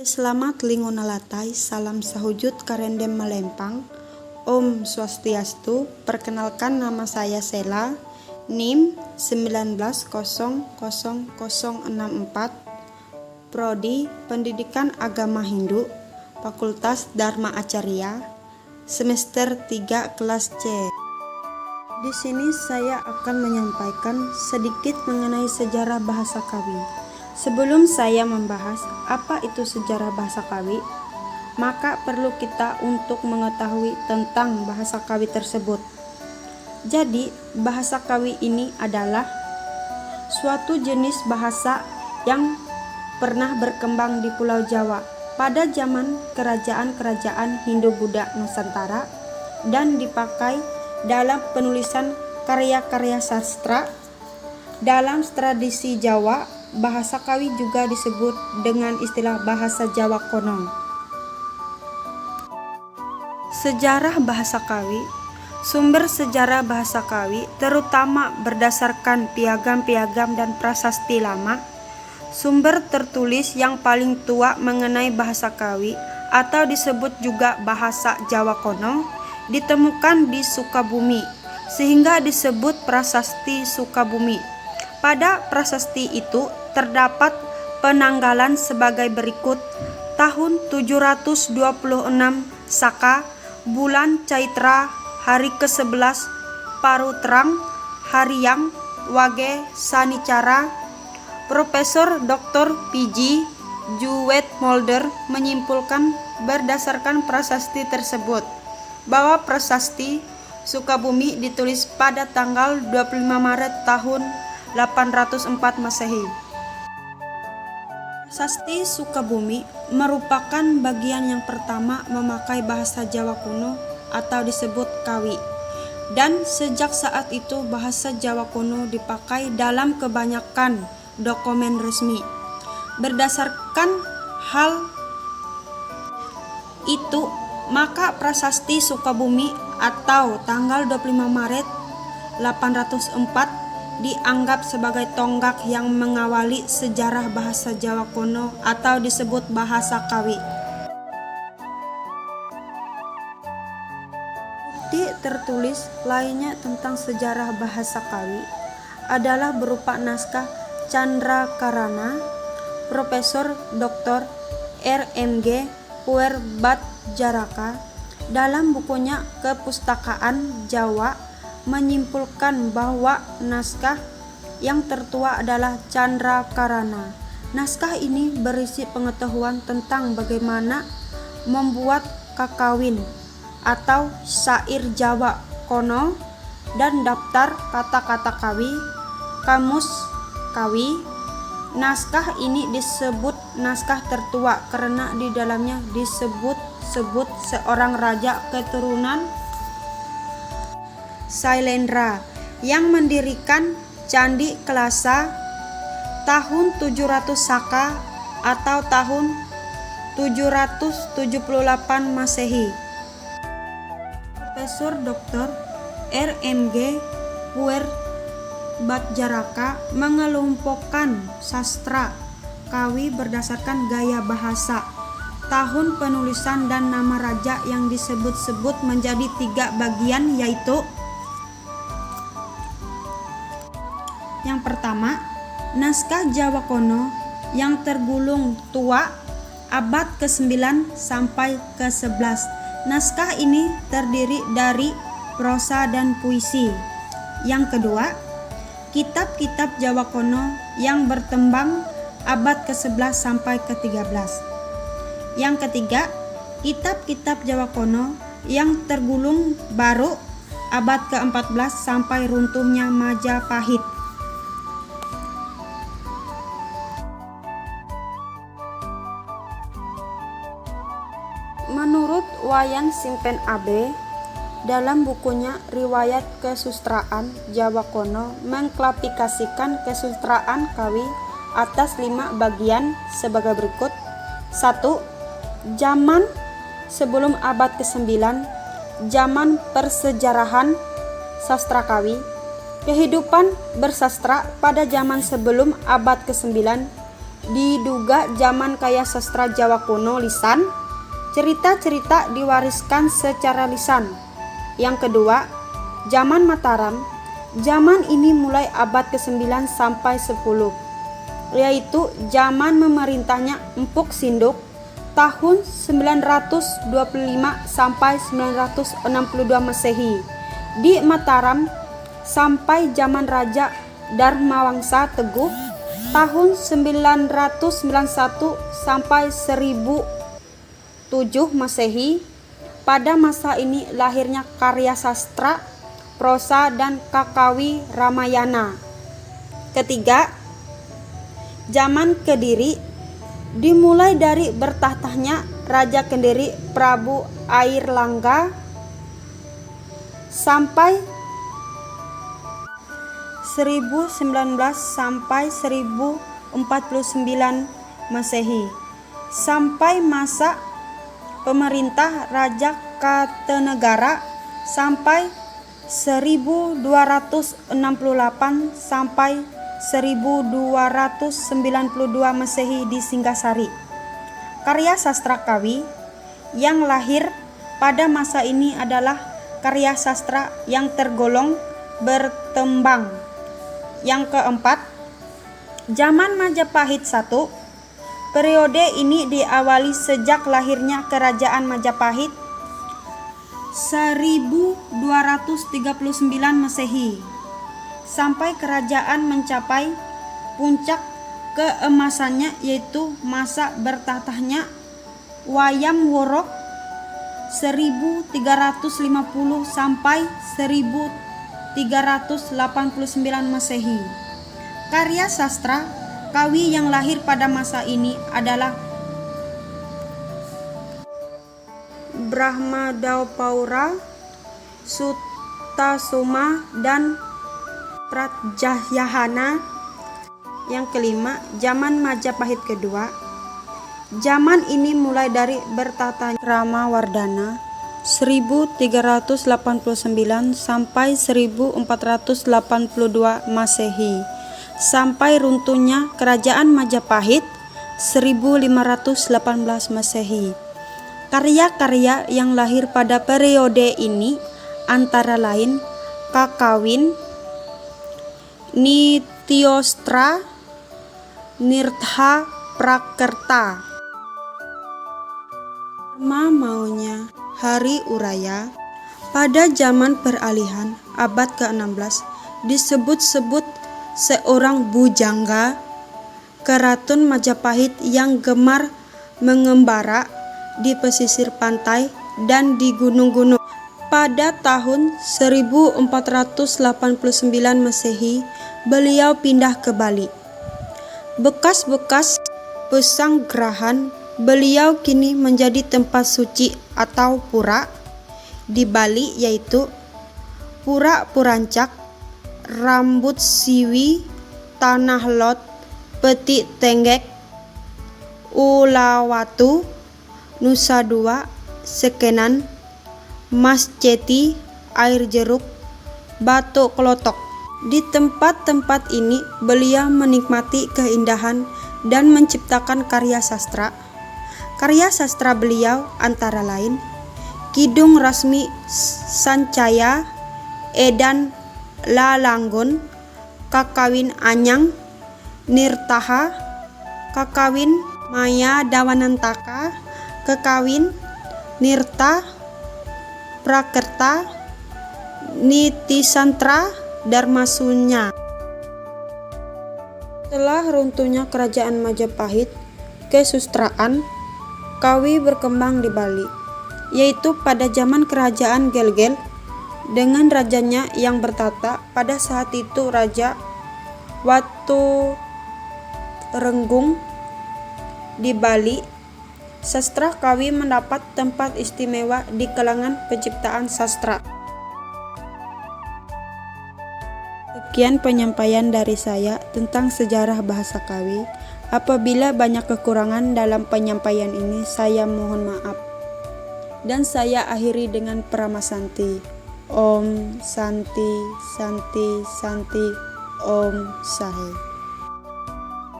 Selamat linguna latai, salam sahujud karendem melempang. Om Swastiastu, perkenalkan nama saya Sela, NIM 190064, Prodi Pendidikan Agama Hindu, Fakultas Dharma Acarya, semester 3 kelas C. Di sini saya akan menyampaikan sedikit mengenai sejarah bahasa Kawi. Sebelum saya membahas apa itu sejarah bahasa Kawi, maka perlu kita untuk mengetahui tentang bahasa Kawi tersebut. Jadi, bahasa Kawi ini adalah suatu jenis bahasa yang pernah berkembang di Pulau Jawa pada zaman kerajaan-kerajaan Hindu-Buddha Nusantara dan dipakai dalam penulisan karya-karya sastra. Dalam tradisi Jawa, bahasa Kawi juga disebut dengan istilah bahasa Jawa Kuno. Sejarah bahasa Kawi. Sumber sejarah bahasa Kawi terutama berdasarkan piagam-piagam dan prasasti lama. Sumber tertulis yang paling tua mengenai bahasa Kawi atau disebut juga bahasa Jawa Kuno ditemukan di Sukabumi, sehingga disebut prasasti Sukabumi. Pada prasasti itu terdapat penanggalan sebagai berikut. Tahun 726 Saka, bulan Caitra, hari ke-11 Parutrang, Hariang, Wage, Sanicara. Profesor Dr. P.G. Juwet-Mulder menyimpulkan berdasarkan prasasti tersebut bahwa prasasti Sukabumi ditulis pada tanggal 25 Maret tahun 804 Masehi. Prasasti Sukabumi merupakan bagian yang pertama memakai bahasa Jawa kuno atau disebut Kawi. Dan sejak saat itu bahasa Jawa kuno dipakai dalam kebanyakan dokumen resmi. Berdasarkan hal itu, maka prasasti Sukabumi atau tanggal 25 Maret 804 dianggap sebagai tonggak yang mengawali sejarah bahasa Jawa kuno atau disebut bahasa Kawi. Bukti tertulis lainnya tentang sejarah bahasa Kawi adalah berupa naskah Candrakarana Profesor Dr. R.M.G. Puerbadjaraka dalam bukunya Kepustakaan Jawa menyimpulkan bahwa naskah yang tertua adalah Candrakarana. Naskah ini berisi pengetahuan tentang bagaimana membuat kakawin atau syair Jawa kuno dan daftar kata-kata Kawi, kamus Kawi. Naskah ini disebut naskah tertua karena di dalamnya disebut seorang raja keturunan Sailendra yang mendirikan Candi Kelasa tahun 700 Saka atau tahun 778 Masehi. Profesor Dr. R.M.G. Puerbadjaraka mengelompokkan sastra Kawi berdasarkan gaya bahasa, tahun penulisan dan nama raja yang disebut-sebut menjadi 3 bagian, yaitu yang pertama, naskah Jawa kuno yang tergolong tua abad ke-9 sampai ke-11. Naskah ini terdiri dari prosa dan puisi. Yang kedua, kitab-kitab Jawa kuno yang berkembang abad ke-11 sampai ke-13. Yang ketiga, kitab-kitab Jawa kuno yang tergolong baru abad ke-14 sampai runtuhnya Majapahit. Menurut Wayan Simpen AB, dalam bukunya Riwayat Kesusastraan Jawa Kuno mengklasifikasikan kesusastraan Kawi atas 5 bagian sebagai berikut. 1. Zaman sebelum abad ke-9, zaman persejarahan sastra Kawi. Kehidupan bersastra pada zaman sebelum abad ke-9, diduga zaman kaya sastra Jawa kuno lisan, cerita-cerita diwariskan secara lisan. Yang kedua, zaman Mataram. Zaman ini mulai abad ke-9 sampai 10, yaitu zaman memerintahnya Empuk Sinduk tahun 925 sampai 962 Masehi di Mataram sampai zaman Raja Dharmawangsa Teguh tahun 991 sampai 1007 Masehi. Pada masa ini lahirnya karya sastra, prosa, dan Kakawi Ramayana. Ketiga, zaman Kediri. Dimulai dari bertahtanya Raja Kediri Prabu Airlangga sampai 1019 sampai 1049 Masehi, sampai masa pemerintah Raja Kartanegara sampai 1268 sampai 1292 Masehi di Singgasari. Karya sastra Kawi yang lahir pada masa ini adalah karya sastra yang tergolong bertembang. Yang keempat, zaman Majapahit I. Periode ini diawali sejak lahirnya Kerajaan Majapahit 1239 Masehi sampai kerajaan mencapai puncak keemasannya, yaitu masa bertahtanya Wayam Wuruk 1350 sampai 1389 Masehi. Karya sastra Kawi yang lahir pada masa ini adalah Brahmadapaura, Sutasoma, dan Pratjayahana. Yang kelima, zaman Majapahit kedua. Zaman ini mulai dari bertata Ramawardhana 1389 sampai 1482 Masehi, sampai runtuhnya Kerajaan Majapahit 1518 Masehi. Karya-karya yang lahir pada periode ini antara lain Kakawin, Nityostra, Nirtha Prakerta. Maunya Hari Uraya. Pada zaman peralihan abad ke-16 disebut-sebut seorang bujangga Keraton Majapahit yang gemar mengembara di pesisir pantai dan di gunung-gunung. Pada tahun 1489 Masehi beliau pindah ke Bali. Bekas-bekas pesanggerahan beliau kini menjadi tempat suci atau pura di Bali, yaitu Pura Purancak, Rambut Siwi, Tanah Lot, Peti Tenggek, Ulawatu, Nusa Dua, Sekenan, Mas Ceti, Air Jeruk, Batu Kelotok. Di tempat-tempat ini beliau menikmati keindahan dan menciptakan karya sastra. Karya sastra beliau antara lain Kidung Rasmi Sancaya, Edan Lalanggun, Kakawin Anyang, Nirtaha, Kakawin Maya Dawanantaka, Kakawin Nirta Prakerta, Nitisantra, Dharmasunya. Setelah runtuhnya Kerajaan Majapahit, kesusastraan Kawi berkembang di Bali, yaitu pada zaman Kerajaan Gelgel dengan rajanya yang bertata. Pada saat itu Raja Watu Renggung di Bali. Sastra Kawi mendapat tempat istimewa di kalangan penciptaan sastra. Sekian penyampaian dari saya tentang sejarah bahasa Kawi. Apabila banyak kekurangan dalam penyampaian ini, saya mohon maaf. Dan saya akhiri dengan Paramasanti. Om Santi Santi Santi Om Sahe.